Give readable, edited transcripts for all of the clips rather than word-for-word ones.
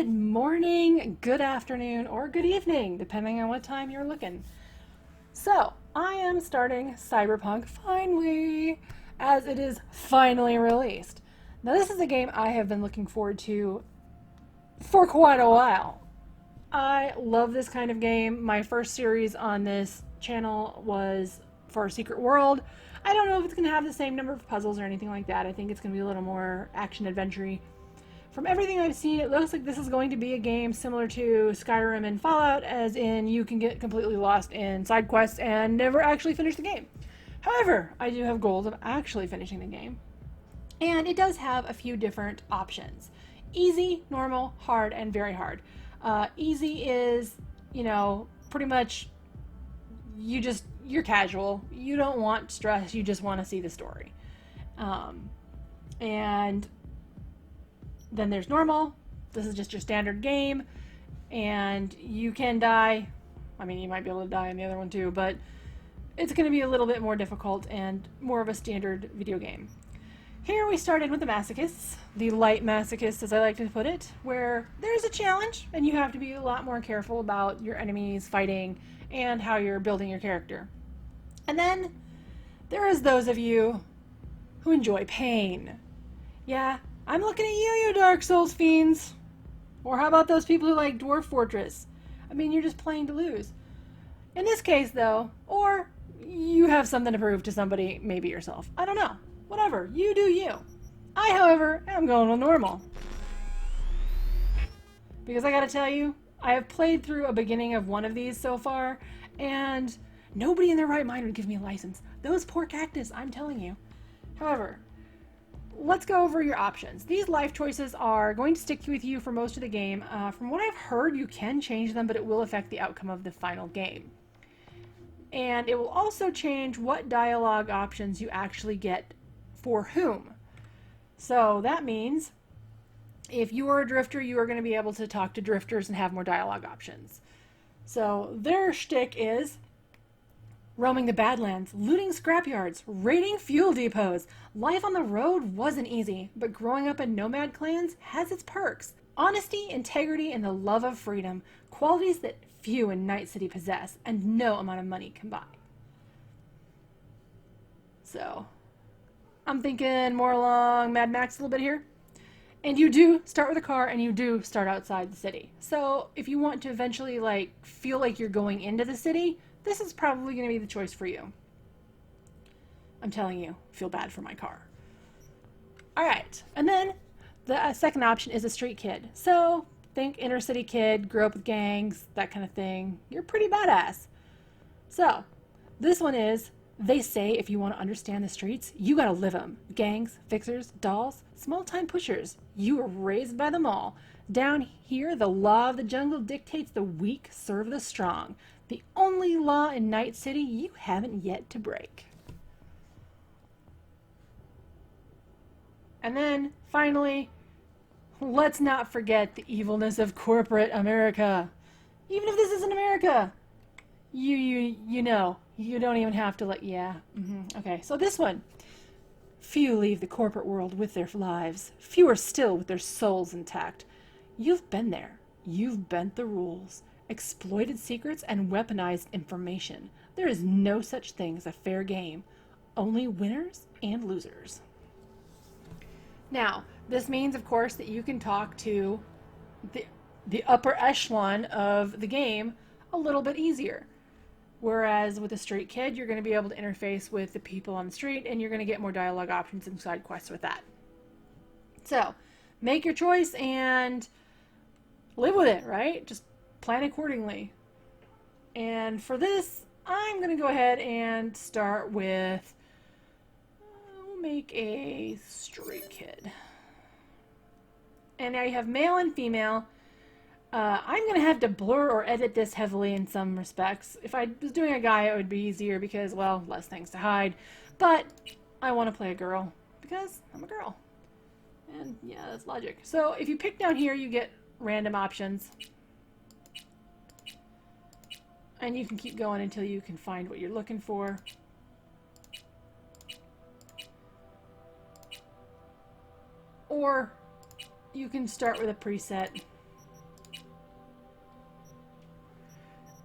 Good morning, good afternoon, or good evening, depending on what time you're looking. So, I am starting Cyberpunk finally, as it is finally released. Now, this is a game I have been looking forward to for quite a while. I love this kind of game. My first series on this channel was for Secret World. I don't know if it's going to have the same number of puzzles or anything like that. I think it's going to be a little more action-adventure-y. From everything I've seen, it looks like this is going to be a game similar to Skyrim and Fallout, as in you can get completely lost in side quests and never actually finish the game. However, I do have goals of actually finishing the game. And it does have a few different options. Easy, normal, hard, and very hard. Easy is, pretty much you're casual. You don't want stress, you just want to see the story. And then there's normal. This is just your standard game. And you can die. I mean, you might be able to die in the other one too, but it's going to be a little bit more difficult and more of a standard video game. Here we started with the Masochists, the light Masochists as I like to put it, where there's a challenge and you have to be a lot more careful about your enemies fighting and how you're building your character. And then there is those of you who enjoy pain. Yeah, I'm looking at you Dark Souls fiends. Or how about those people who like Dwarf Fortress? I mean, you're just playing to lose. In this case, though, or you have something to prove to somebody, maybe yourself. I don't know. Whatever. You do you. I, however, am going with normal. Because I gotta tell you, I have played through a beginning of one of these so far, and nobody in their right mind would give me a license. Those poor cactus, I'm telling you. However, let's go over your options. These life choices are going to stick with you for most of the game. From what I've heard, you can change them, but it will affect the outcome of the final game. And it will also change what dialogue options you actually get for whom. So that means if you are a drifter, you are going to be able to talk to drifters and have more dialogue options. So their shtick is roaming the Badlands, looting scrapyards, raiding fuel depots. Life on the road wasn't easy, but growing up in nomad clans has its perks. Honesty, integrity, and the love of freedom, qualities that few in Night City possess, and no amount of money can buy. So, I'm thinking more along Mad Max a little bit here. And you do start with a car, and you do start outside the city. So, if you want to eventually, feel like you're going into the city, this is probably going to be the choice for you. I'm telling you, feel bad for my car. Alright, and then the second option is a street kid. So, think inner city kid, grew up with gangs, that kind of thing. You're pretty badass. So, this one is, they say if you want to understand the streets, you gotta live them. Gangs, fixers, dolls, small-time pushers. You were raised by them all. Down here, the law of the jungle dictates the weak serve the strong. The only law in Night City you haven't yet to break. And then, finally, let's not forget the evilness of corporate America. Even if this isn't America, you know, you don't even have to Okay, so this one. Few leave the corporate world with their lives. Fewer still with their souls intact. You've been there. You've bent the rules. Exploited secrets and weaponized information. There is no such thing as a fair game. Only winners and losers. Now, this means, of course, that you can talk to the upper echelon of the game a little bit easier. Whereas with a street kid, you're going to be able to interface with the people on the street, and you're going to get more dialogue options and side quests with that. So, make your choice and live with it, right? Just plan accordingly. And for this, I'm going to go ahead and start with, we'll make a street kid. And now you have male and female. I'm going to have to blur or edit this heavily in some respects. If I was doing a guy, it would be easier because, well, less things to hide. But I want to play a girl because I'm a girl. And yeah, that's logic. So if you pick down here, you get random options. And you can keep going until you can find what you're looking for. Or you can start with a preset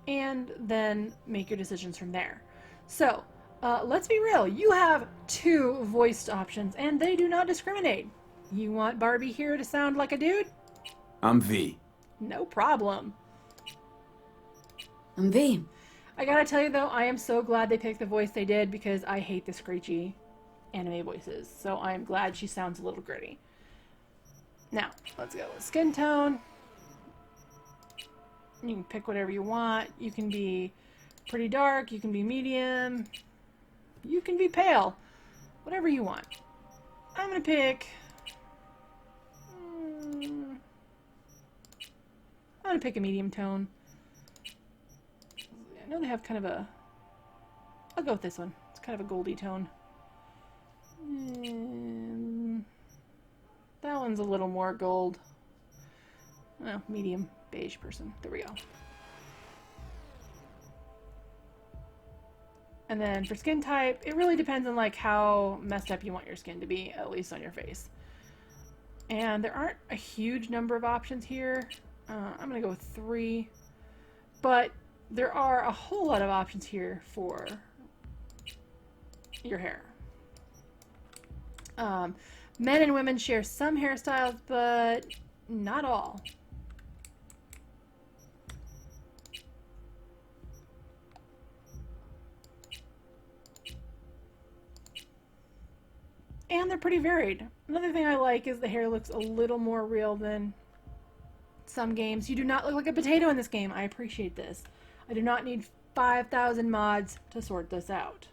and then make your decisions from there. So, let's be real. You have 2 voiced options, and they do not discriminate. You want Barbie here to sound like a dude? I'm V. No problem. I'm V. I gotta tell you though, I am so glad they picked the voice they did because I hate the screechy anime voices. So I'm glad she sounds a little gritty. Now, let's go with skin tone. You can pick whatever you want. You can be pretty dark, you can be medium, you can be pale. Whatever you want. I'm gonna pick... I'm gonna pick a medium tone. I know they have kind of a... I'll go with this one. It's kind of a goldy tone. That one's a little more gold. Well, medium beige person. There we go. And then for skin type, it really depends on like how messed up you want your skin to be, at least on your face. And there aren't a huge number of options here. I'm gonna go with 3, but there are a whole lot of options here for your hair. Men and women share some hairstyles, but not all. And they're pretty varied. Another thing I like is the hair looks a little more real than some games. You do not look like a potato in this game. I appreciate this. I do not need 5,000 mods to sort this out.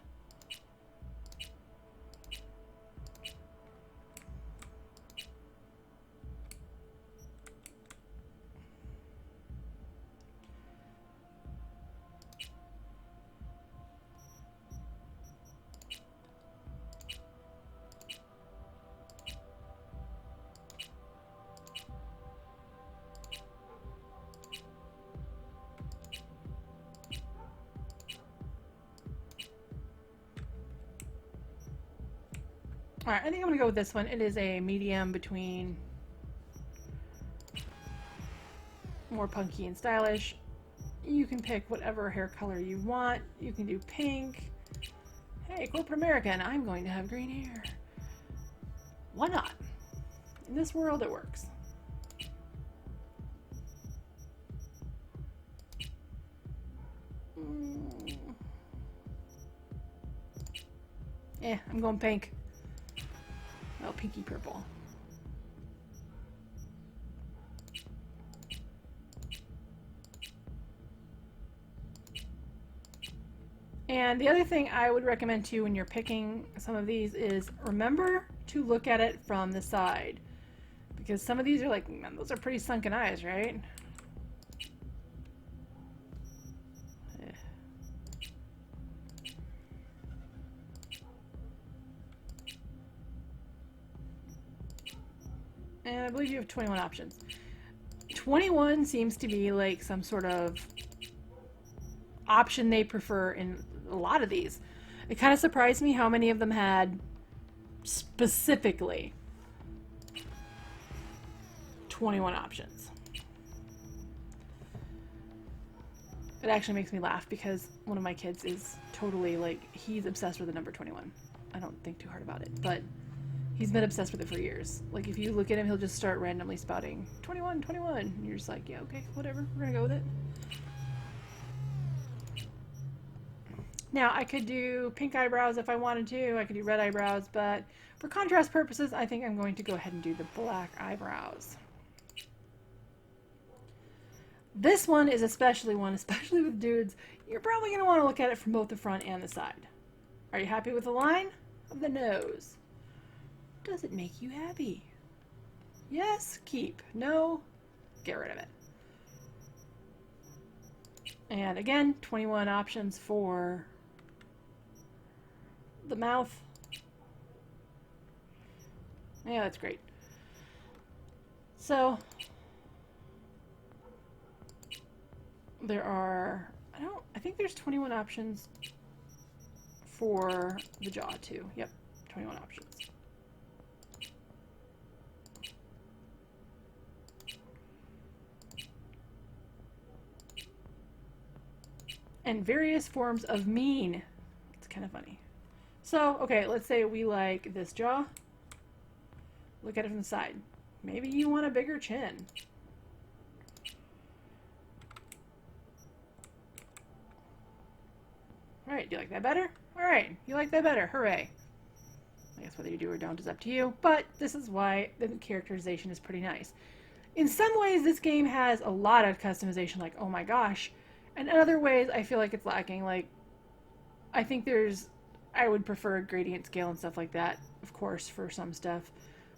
Alright, I think I'm going to go with this one. It is a medium between more punky and stylish. You can pick whatever hair color you want. You can do pink. Hey, corporate American, I'm going to have green hair. Why not? In this world, it works. Yeah, I'm going pink. Oh, pinky purple. And the other thing I would recommend to you when you're picking some of these is remember to look at it from the side. Because some of these are like, man, those are pretty sunken eyes, right? And I believe you have 21 options. 21 seems to be like some sort of option they prefer in a lot of these. It kind of surprised me how many of them had specifically 21 options. It actually makes me laugh because one of my kids is totally like, he's obsessed with the number 21. I don't think too hard about it, but he's been obsessed with it for years. Like, if you look at him, he'll just start randomly spouting 21, 21. And you're just like, yeah, okay, whatever. We're gonna go with it. Now, I could do pink eyebrows if I wanted to. I could do red eyebrows, but for contrast purposes, I think I'm going to go ahead and do the black eyebrows. This one is especially with dudes. You're probably going to want to look at it from both the front and the side. Are you happy with the line of the nose? Does it make you happy? Yes, keep. No, get rid of it. And again, 21 options for the mouth. Yeah, that's great. So there are, I think there's 21 options for the jaw too. Yep, 21 options. and various forms of mean. It's kind of funny. So, okay, let's say we like this jaw. Look at it from the side. Maybe you want a bigger chin. Alright, do you like that better? Alright, you like that better. Hooray. I guess whether you do or don't is up to you, but this is why the characterization is pretty nice. In some ways, this game has a lot of customization, like, oh my gosh. And in other ways, I feel like it's lacking. Like, I think I would prefer gradient scale and stuff like that, of course, for some stuff.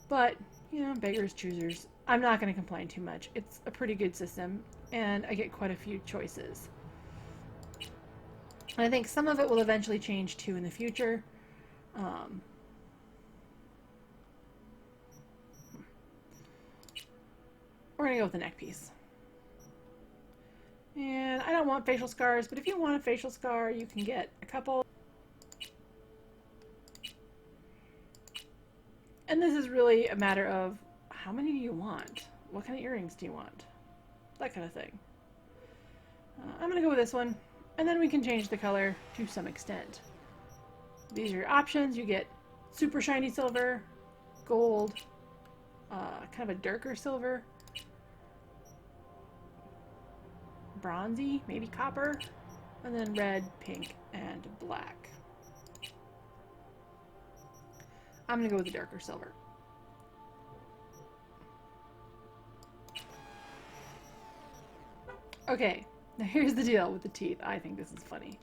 But, you know, beggars, choosers. I'm not going to complain too much. It's a pretty good system, and I get quite a few choices. And I think some of it will eventually change, too, in the future. We're going to go with the neck piece. And I don't want facial scars, but if you want a facial scar, you can get a couple. And this is really a matter of how many do you want? What kind of earrings do you want? That kind of thing. I'm going to go with this one, and then we can change the color to some extent. These are your options. You get super shiny silver, gold, kind of a darker silver, bronzy, maybe copper, and then red, pink, and black. I'm going to go with the darker silver. Okay, now here's the deal with the teeth. I think this is funny.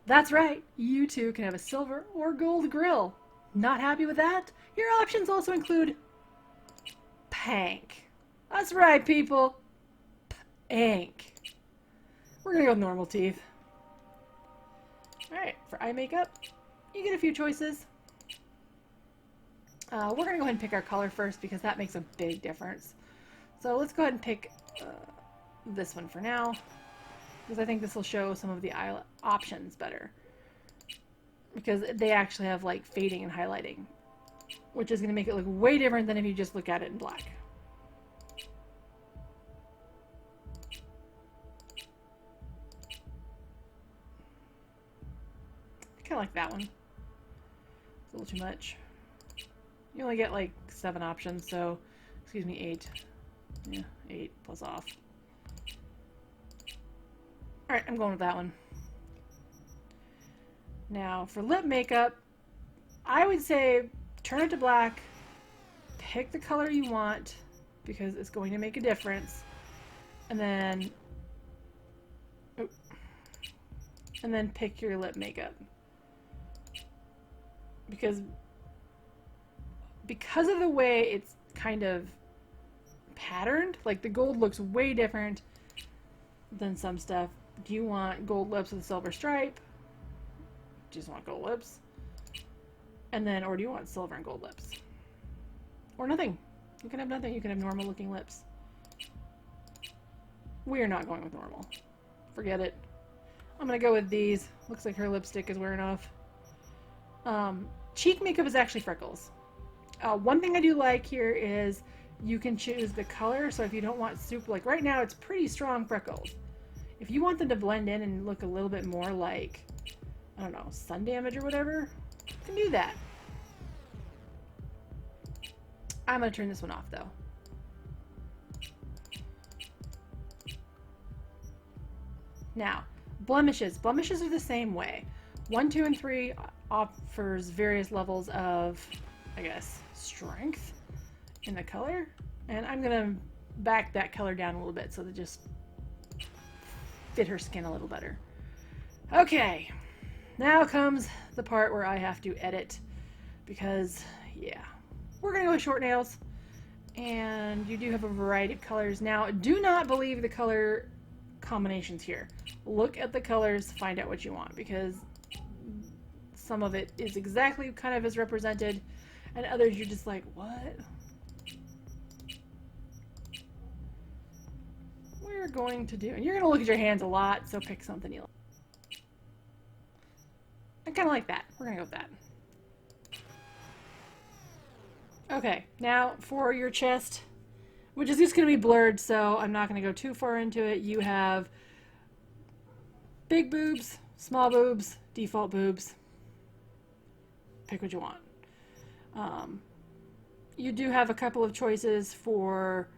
That's right, you too can have a silver or gold grill. Not happy with that? Your options also include pank. That's right, people. Pank. We're going to go with normal teeth. Alright, for eye makeup, you get a few choices. We're going to go ahead and pick our color first because that makes a big difference. So let's go ahead and pick this one for now, because I think this will show some of the eye options better. Because they actually have like fading and highlighting, which is going to make it look way different than if you just look at it in black. I kind of like that one. It's a little too much. You only get like 7 options, so, excuse me, 8. Yeah, 8 plus off. Alright, I'm going with that one. Now, for lip makeup, I would say turn it to black, pick the color you want, because it's going to make a difference, and then pick your lip makeup. Because of the way it's kind of patterned, like the gold looks way different than some stuff. Do you want gold lips with a silver stripe? Do you just want gold lips? And then, or do you want silver and gold lips? Or nothing. You can have nothing. You can have normal looking lips. We're not going with normal. Forget it. I'm going to go with these. Looks like her lipstick is wearing off. Cheek makeup is actually freckles. One thing I do like here is you can choose the color. So if you don't want super, like right now it's pretty strong freckles. If you want them to blend in and look a little bit more like, I don't know, sun damage or whatever, you can do that. I'm going to turn this one off though. Now, blemishes. Blemishes are the same way. 1, 2, and 3 offers various levels of, I guess, strength in the color. And I'm going to back that color down a little bit so that just fit her skin a little better. Okay, now comes the part where I have to edit because, yeah, we're going to go with short nails. And you do have a variety of colors. Now, do not believe the color combinations here. Look at the colors, find out what you want, because some of it is exactly kind of as represented, and others you're just like, what? We're going to do, and you're going to look at your hands a lot, so pick something you like. I kind of like that. We're going to go with that. Okay, now for your chest, which is just going to be blurred, so I'm not going to go too far into it. You have Big boobs, small boobs, default boobs. Pick what you want. You do have a couple of choices for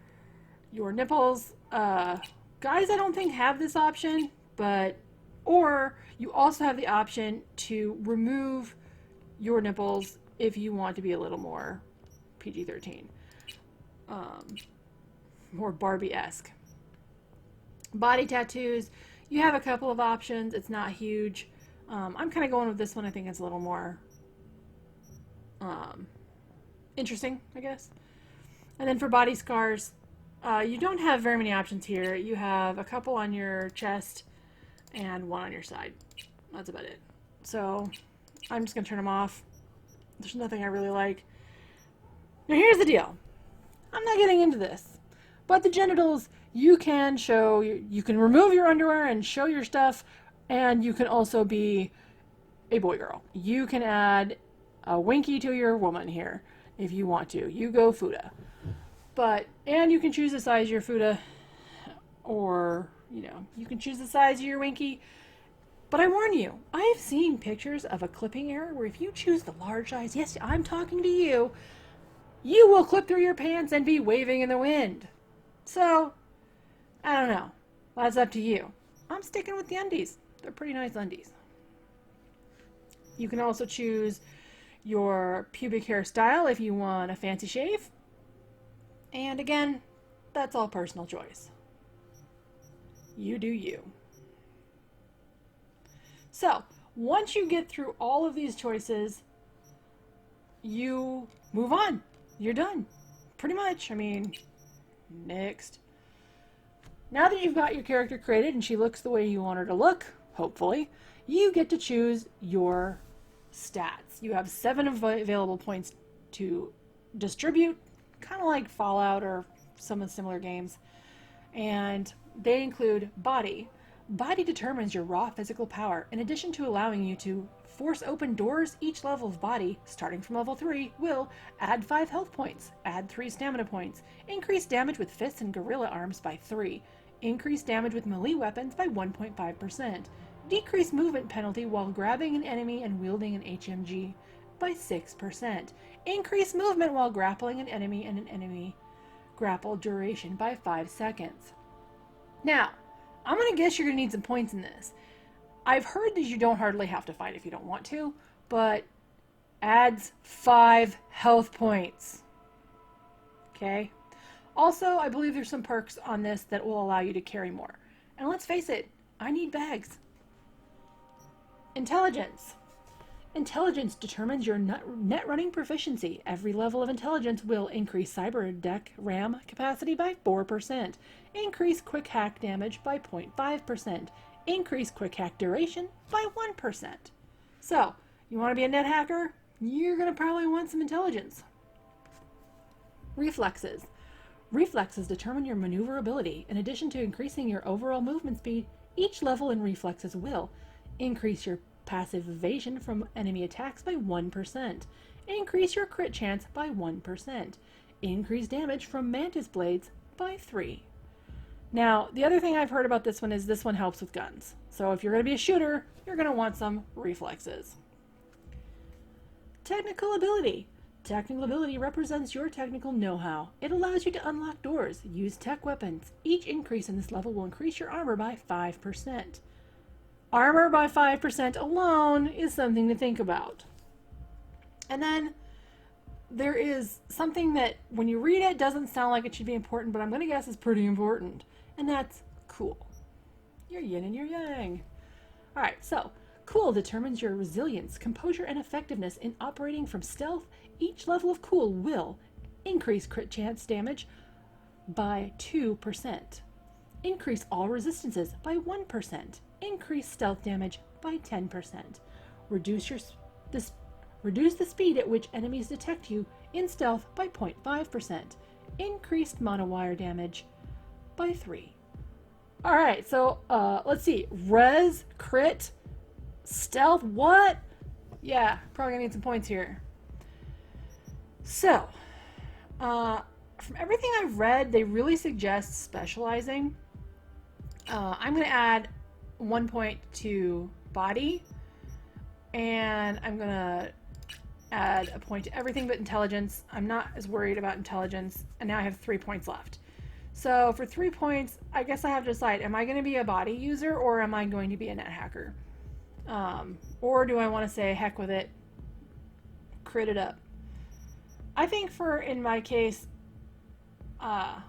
your nipples. Guys, I don't think have this option, or you also have the option to remove your nipples if you want to be a little more PG-13. More Barbie-esque. Body tattoos, you have a couple of options. It's not huge. I'm kind of going with this one. I think it's a little more interesting, I guess. And then for body scars, you don't have very many options here. You have a couple on your chest and one on your side. That's about it. So I'm just going to turn them off. There's nothing I really like. Now here's the deal. I'm not getting into this, but the genitals, you can show, you can remove your underwear and show your stuff, and you can also be a boy girl. You can add a winky to your woman here if you want to. You go fuda. And you can choose the size of your fuda, or, you can choose the size of your winky. But I warn you, I've seen pictures of a clipping error where if you choose the large size, yes, I'm talking to you, you will clip through your pants and be waving in the wind. So, I don't know. That's up to you. I'm sticking with the undies. They're pretty nice undies. You can also choose your pubic hair style if you want a fancy shave. And again, that's all personal choice. You do you. So, once you get through all of these choices, you move on. You're done. Pretty much. I mean, next. Now that you've got your character created and she looks the way you want her to look, hopefully, you get to choose your stats. You have 7 available points to distribute, kind of like Fallout or some of the similar games. And they include body. Body determines your raw physical power. In addition to allowing you to force open doors, each level of body, starting from level 3, will add 5 health points, add 3 stamina points, increase damage with fists and gorilla arms by 3, increase damage with melee weapons by 1.5%, decrease movement penalty while grabbing an enemy and wielding an HMG by 6%, increase movement while grappling an enemy and an enemy grapple duration by 5 seconds. Now, I'm going to guess you're going to need some points in this. I've heard that you don't hardly have to fight if you don't want to, but adds 5 health points. Okay? Also, I believe there's some perks on this that will allow you to carry more. And let's face it, I need bags. Intelligence. Intelligence determines your net running proficiency. Every level of intelligence will increase cyber deck RAM capacity by 4%, increase quick hack damage by 0.5%, increase quick hack duration by 1%. So, you want to be a net hacker? You're going to probably want some intelligence. Reflexes. Reflexes determine your maneuverability. In addition to increasing your overall movement speed, each level in reflexes will increase your passive evasion from enemy attacks by 1%, increase your crit chance by 1%, increase damage from mantis blades by 3. Now, the other thing I've heard about this one is this one helps with guns. So if you're going to be a shooter, you're going to want some reflexes. Technical ability. Technical ability represents your technical know-how. It allows you to unlock doors, use tech weapons. Each increase in this level will increase your armor by 5%. Armor by 5% alone is something to think about. And then there is something that when you read it doesn't sound like it should be important, but I'm going to guess is pretty important. And that's cool. Your yin and your yang. Alright, so cool determines your resilience, composure, and effectiveness in operating from stealth. Each level of cool will increase crit chance damage by 2%. Increase all resistances by 1%. Increase stealth damage by 10%. Reduce the speed at which enemies detect you in stealth by 0.5%. Increased monowire damage by 3. Alright, so let's see. Res, crit, stealth, what? Yeah, probably gonna need some points here. So, from everything I've read, they really suggest specializing. I'm gonna add 1 point to body, and I'm gonna add a point to everything but intelligence. I'm not as worried about intelligence, and now I have 3 points left. So for 3 points, I guess I have to decide, am I going to be a body user or am I going to be a net hacker? Or do I want to say, heck with it, crit it up? I think in my case, I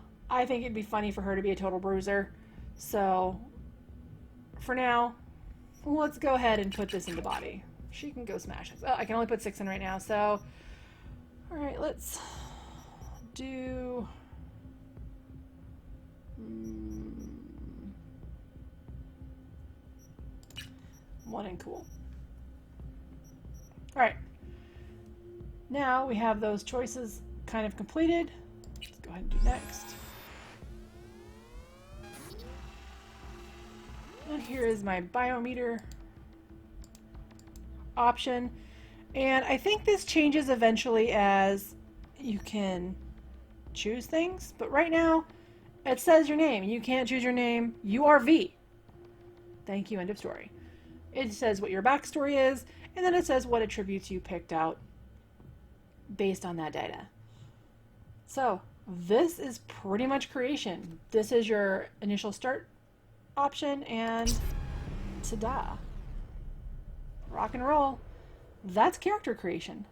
think it'd be funny for her to be a total bruiser. So for now, let's go ahead and put this into body. She can go smash it. Oh, I can only put 6 in right now, so... Alright, let's do... 1 and cool. Alright. Now we have those choices kind of completed. Let's go ahead and do next. And here is my biometer option. And I think this changes eventually as you can choose things. But right now, it says your name. You can't choose your name. You are V. Thank you, end of story. It says what your backstory is, and then it says what attributes you picked out based on that data. So this is pretty much creation. This is your initial start option, and ta-da. Rock and roll. That's character creation.